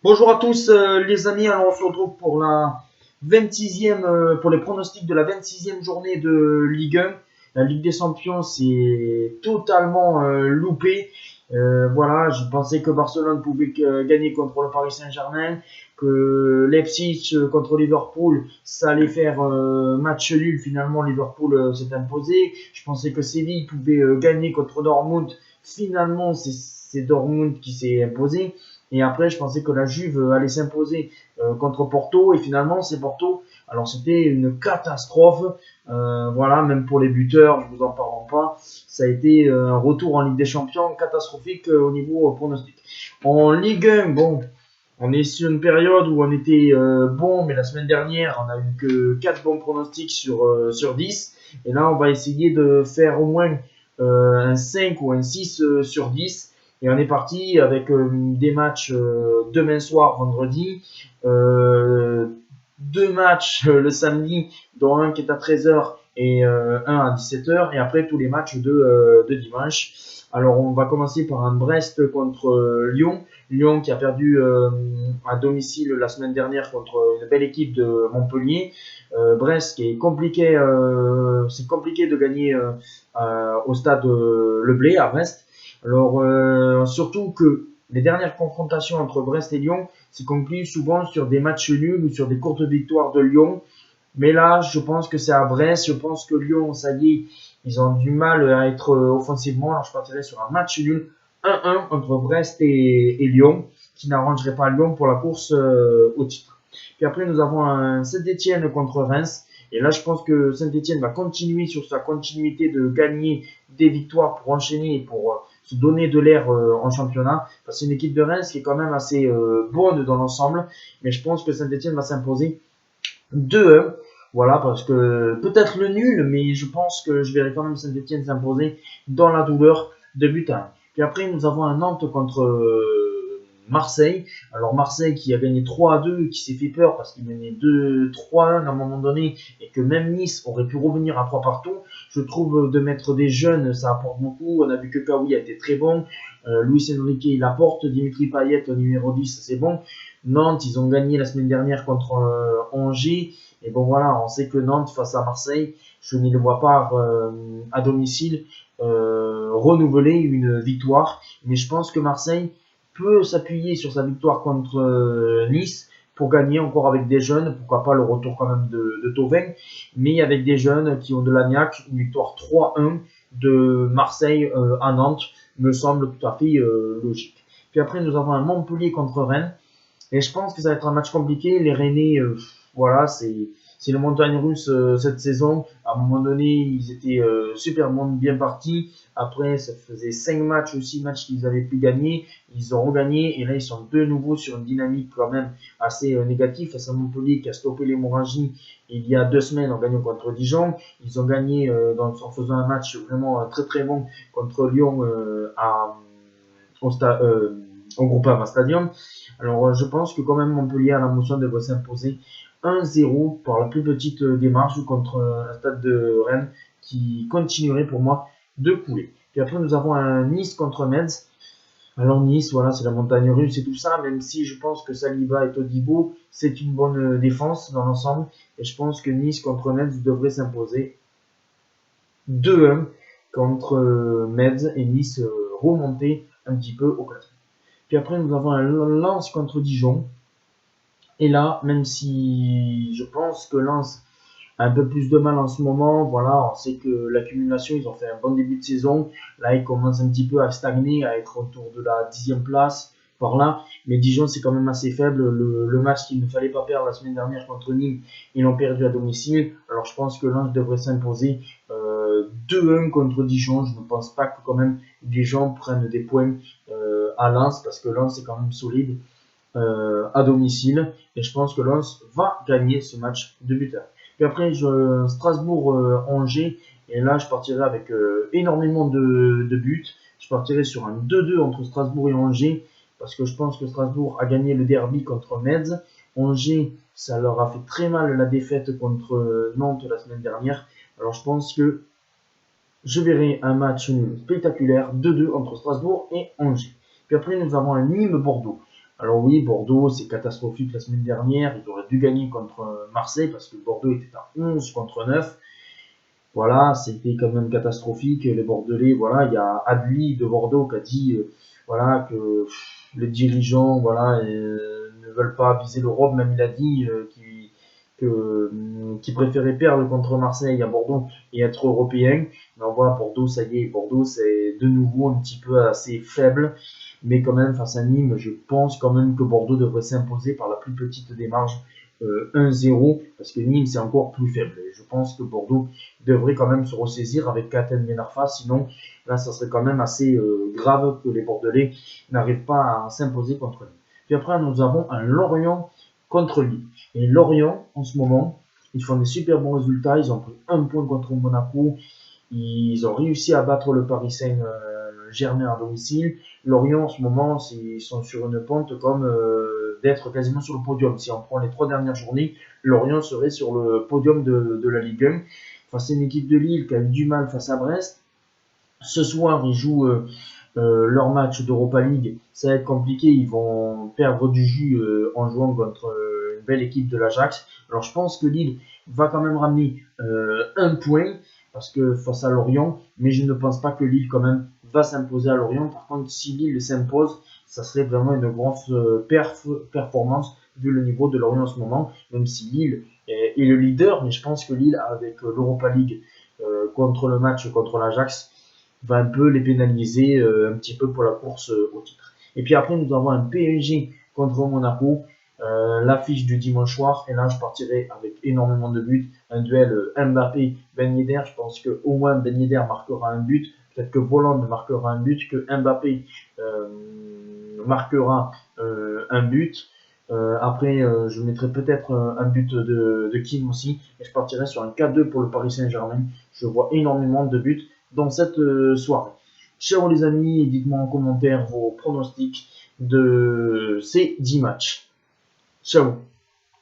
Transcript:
Bonjour à tous les amis, alors on se retrouve pour la 26e, pour les pronostics de la 26e journée de Ligue 1. La Ligue des Champions c'est totalement loupé. Voilà, je pensais que Barcelone pouvait gagner contre le Paris Saint-Germain, que Leipzig contre Liverpool, ça allait faire match nul. Finalement, Liverpool s'est imposé. Je pensais que Séville pouvait gagner contre Dortmund. Finalement, c'est Dortmund qui s'est imposé. Et après, je pensais que la Juve allait s'imposer contre Porto. Et finalement, c'est Porto. Alors, c'était une catastrophe. Voilà, même pour les buteurs, je vous en parle pas. Ça a été un retour en Ligue des Champions catastrophique au niveau pronostic. En Ligue 1, bon, on est sur une période où on était bon, mais la semaine dernière, on a eu que 4 bons pronostics sur 10. Et là, on va essayer de faire au moins un 5 ou un 6 sur 10. Et on est parti avec des matchs demain soir, vendredi, deux matchs le samedi, dont un qui est à 13h et un à 17h, et après tous les matchs de dimanche. Alors on va commencer par un Brest contre Lyon. Lyon qui a perdu à domicile la semaine dernière contre une belle équipe de Montpellier. Brest qui est compliqué, c'est compliqué de gagner au stade Le Blé à Brest. Alors, surtout que les dernières confrontations entre Brest et Lyon se concluent souvent sur des matchs nuls ou sur des courtes victoires de Lyon. Mais là, je pense que c'est à Brest. Je pense que Lyon, ça y est, ils ont du mal à être offensivement. Alors, je partirais sur un match nul 1-1 entre Brest et Lyon, qui n'arrangerait pas Lyon pour la course au titre. Puis après, nous avons un Saint-Etienne contre Reims. Et là, je pense que Saint-Etienne va continuer sur sa continuité de gagner des victoires pour enchaîner et pour se donner de l'air en championnat. Parce que c'est une équipe de Reims qui est quand même assez bonne dans l'ensemble. Mais je pense que Saint-Etienne va s'imposer 2-1. Voilà, parce que peut-être le nul, mais je pense que je verrai quand même Saint-Etienne s'imposer dans la douleur de but à 1. Puis après, nous avons un Nantes contre Marseille. Alors Marseille qui a gagné 3-2, qui s'est fait peur parce qu'il menait 2-3-1 à un moment donné, et que même Nice aurait pu revenir à 3 partout. Je trouve de mettre des jeunes, ça apporte beaucoup. On a vu que Kawi a été très bon. Luis Enrique, il apporte. Dimitri Payet au numéro 10, c'est bon. Nantes, ils ont gagné la semaine dernière contre Angers. Et bon voilà, on sait que Nantes face à Marseille, je ne les vois pas à domicile renouveler une victoire. Mais je pense que Marseille peut s'appuyer sur sa victoire contre Nice pour gagner encore avec des jeunes. Pourquoi pas le retour quand même de Thauvin, mais avec des jeunes qui ont de la niaque. Une victoire 3-1 de Marseille à Nantes me semble tout à fait logique. Puis après, nous avons un Montpellier contre Rennes. Et je pense que ça va être un match compliqué. Les Rennais, voilà, c'est le montagne russe cette saison. À un moment donné, ils étaient super bien partis. Après, ça faisait 5 matchs ou 6 matchs qu'ils avaient pu gagner. Ils ont regagné. Et là, ils sont de nouveau sur une dynamique quand même assez négative face à Montpellier qui a stoppé l'hémorragie il y a 2 semaines en gagnant contre Dijon. Ils ont gagné en faisant un match vraiment très très bon contre Lyon au Groupama Stadium. Alors, je pense que quand même Montpellier à la motion devrait s'imposer 1-0 par la plus petite démarche contre un stade de Rennes qui continuerait pour moi de couler. Puis après, nous avons un Nice contre Metz. Alors Nice, voilà, c'est la montagne russe et tout ça, même si je pense que Saliba et Todibo, c'est une bonne défense dans l'ensemble. Et je pense que Nice contre Metz devrait s'imposer 2-1 contre Metz et Nice remonter un petit peu au classement. Puis après, nous avons un Lens contre Dijon. Et là, même si je pense que Lens a un peu plus de mal en ce moment, voilà, on sait que l'accumulation, ils ont fait un bon début de saison. Là, ils commencent un petit peu à stagner, à être autour de la 10e place, par là. Mais Dijon, c'est quand même assez faible. Le match qu'il ne fallait pas perdre la semaine dernière contre Nîmes, ils l'ont perdu à domicile. Alors, je pense que Lens devrait s'imposer 2-1 contre Dijon. Je ne pense pas que quand même Dijon prennent des points à Lens, parce que Lens est quand même solide à domicile. Et je pense que Lens va gagner ce match de buteur. Puis après, Strasbourg-Angers. Et là, je partirai avec énormément de buts. Je partirai sur un 2-2 entre Strasbourg et Angers. Parce que je pense que Strasbourg a gagné le derby contre Metz. Angers, ça leur a fait très mal la défaite contre Nantes la semaine dernière. Alors je pense que je verrai un match spectaculaire 2-2 entre Strasbourg et Angers. Puis après, nous avons un Nîmes-Bordeaux. Alors oui, Bordeaux, c'est catastrophique la semaine dernière. Ils auraient dû gagner contre Marseille parce que Bordeaux était à 11 contre 9. Voilà, c'était quand même catastrophique. Les Bordelais, voilà, il y a Adli de Bordeaux qui a dit voilà, que les dirigeants voilà, ne veulent pas viser l'Europe. Même il a dit qu'il préférait perdre contre Marseille à Bordeaux et être européen. Mais on voit Bordeaux, ça y est, Bordeaux c'est de nouveau un petit peu assez faible. Mais quand même, face à Nîmes, je pense quand même que Bordeaux devrait s'imposer par la plus petite des marges 1-0, parce que Nîmes c'est encore plus faible. Et je pense que Bordeaux devrait quand même se ressaisir avec Katen Benarfa, sinon là ça serait quand même assez grave que les Bordelais n'arrivent pas à s'imposer contre Nîmes. Puis après nous avons un Lorient contre Lille. Et Lorient en ce moment, ils font des super bons résultats, ils ont pris un point contre Monaco, ils ont réussi à battre le Paris Saint-Germain à domicile. Lorient en ce moment, ils sont sur une pente comme d'être quasiment sur le podium. Si on prend les 3 dernières journées, Lorient serait sur le podium de la Ligue 1. Face à une équipe de Lille qui a eu du mal face à Brest. Ce soir, ils jouent leur match d'Europa League. Ça va être compliqué. Ils vont perdre du jus en jouant contre une belle équipe de l'Ajax. Alors, je pense que Lille va quand même ramener un point parce que face à Lorient, mais je ne pense pas que Lille quand même va s'imposer à Lorient. Par contre, si Lille s'impose, ça serait vraiment une grosse performance vu le niveau de Lorient en ce moment, même si Lille est le leader, mais je pense que Lille, avec l'Europa League contre le match contre l'Ajax, va un peu les pénaliser un petit peu pour la course au titre. Et puis après, nous avons un PSG contre Monaco, l'affiche du dimanche soir, et là je partirai avec énormément de buts, un duel Mbappé-Ben Yedder. Je pense qu'au moins Ben Yedder marquera un but, peut-être que Voland marquera un but, que Mbappé marquera un but. Après, je mettrai peut-être un but de Kim aussi, et je partirai sur un 4-2 pour le Paris Saint-Germain. Je vois énormément de buts dans cette soirée. Ciao les amis, et dites-moi en commentaire vos pronostics de ces 10 matchs. Ciao.